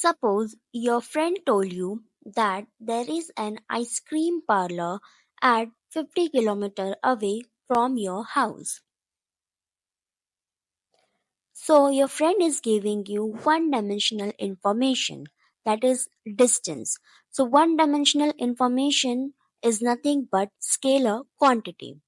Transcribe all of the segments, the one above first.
Suppose your friend told you that there is an ice cream parlor at 50 kilometers away from your house. So your friend is giving you one-dimensional information, that is distance. So one-dimensional information is nothing but scalar quantity.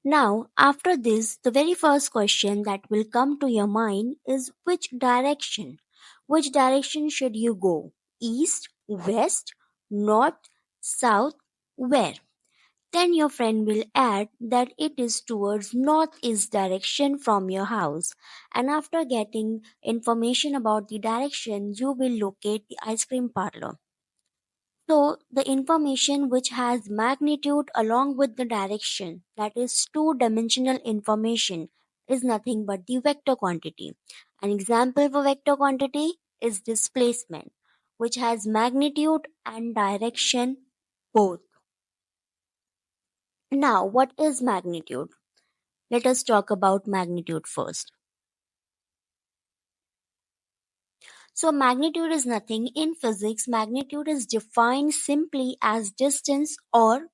Now, after this, the very first question that will come to your mind is which direction? Which direction should you go? East, west, north, south, where? Then your friend will add that it is towards northeast direction from your house. And after getting information about the direction, you will locate the ice cream parlor. So the information which has magnitude along with the direction, that is two-dimensional information, is nothing but the vector quantity. An example for vector quantity is displacement, which has magnitude and direction both. Now, what is magnitude? Let us talk about magnitude first. So magnitude is nothing. In physics, magnitude is defined simply as distance or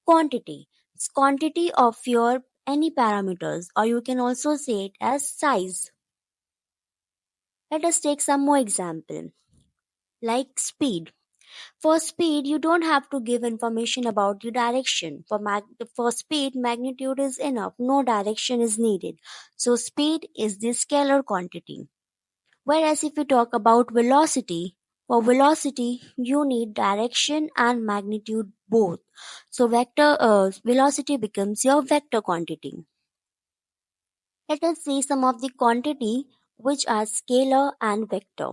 quantity. It's quantity of your any parameters, or you can also say it as size. Let us take some more example, like speed. For speed, you don't have to give information about the direction. For speed, magnitude is enough. No direction is needed. So speed is the scalar quantity. Whereas if you talk about velocity, for velocity, you need direction and magnitude both. So velocity becomes your vector quantity. Let us see some of the quantity which are scalar and vector.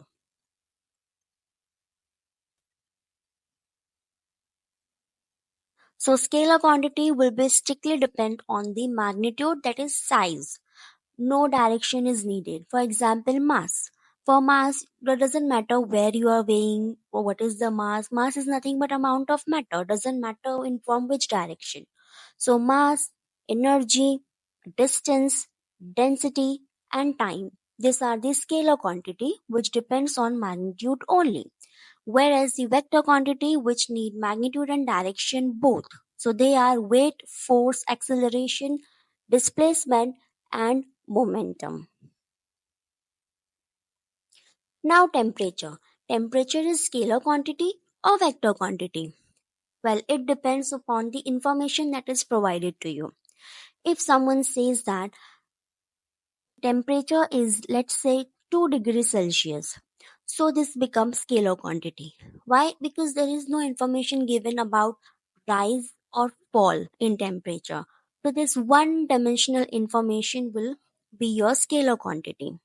So scalar quantity will be strictly depend on the magnitude, that is size. No direction is needed. For example, mass. For mass, it doesn't matter where you are weighing or what is the mass. Mass is nothing but amount of matter. Doesn't matter in from which direction. So mass, energy, distance, density, and time. These are the scalar quantity which depends on magnitude only. Whereas the vector quantity which need magnitude and direction both. So they are weight, force, acceleration, displacement, and momentum. Now temperature. Temperature is scalar quantity or vector quantity. Well, it depends upon the information that is provided to you. If someone says that temperature is, let's say, 2 degrees Celsius, so this becomes scalar quantity. Why? Because there is no information given about rise or fall in temperature. So this one dimensional information will be your scalar quantity.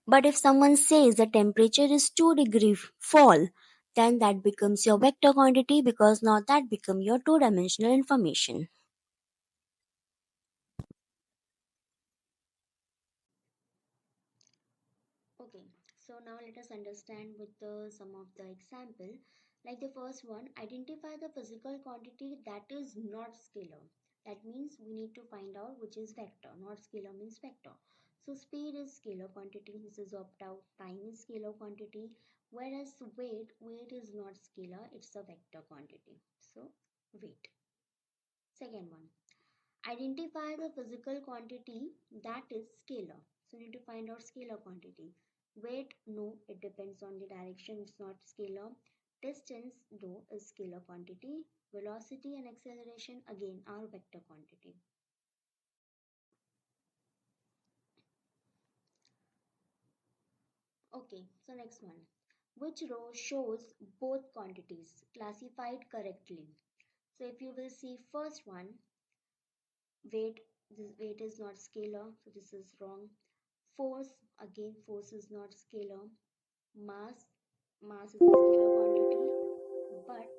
But if someone says the temperature is 2 degree fall, then that becomes your vector quantity because now that becomes your two-dimensional information. Okay, so now let us understand with some of the example. Like the first one, identify the physical quantity that is not scalar. That means we need to find out which is vector. Not scalar means vector. So speed is scalar quantity. This is opt out. Time is scalar quantity. Whereas weight is not scalar. It's a vector quantity. So weight. Second one, identify the physical quantity that is scalar. So you need to find out scalar quantity. Weight, no, it depends on the direction, it's not scalar. Distance, no, is scalar quantity. Velocity and acceleration, again, are vector quantity. Okay, so next one. Which row shows both quantities classified correctly? So if you will see first one, weight, this weight is not scalar, so this is wrong. Force, again, force is not scalar. Mass, mass is a scalar quantity, but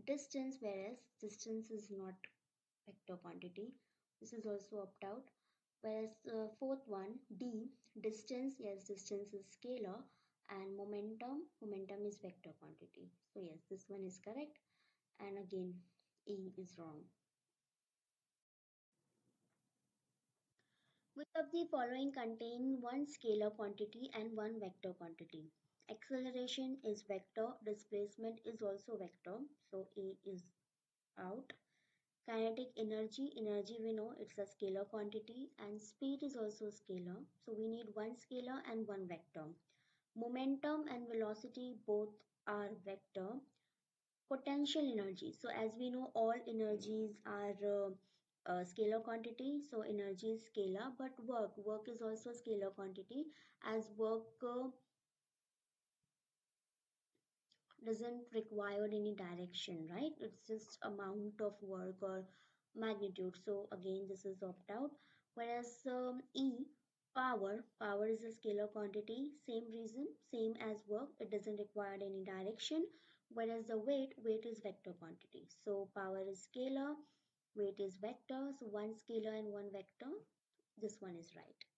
distance, whereas distance is not vector quantity. This is also opt out. Whereas the fourth one, D, distance, yes, distance is scalar, and momentum is vector quantity. So yes, this one is correct, and again, E is wrong. Which of the following contain one scalar quantity and one vector quantity? Acceleration is vector, displacement is also vector, so A is out. Kinetic energy, energy we know it's a scalar quantity, and speed is also scalar, so we need one scalar and one vector. Momentum and velocity both are vector. Potential energy, so as we know all energies are scalar quantity, so energy is scalar, but work is also scalar quantity, as work doesn't require any direction, right? It's just amount of work or magnitude. So again, this is opt out. Whereas power is a scalar quantity. Same reason, same as work. It doesn't require any direction. Whereas the weight is vector quantity. So power is scalar, weight is vector. So one scalar and one vector. This one is right.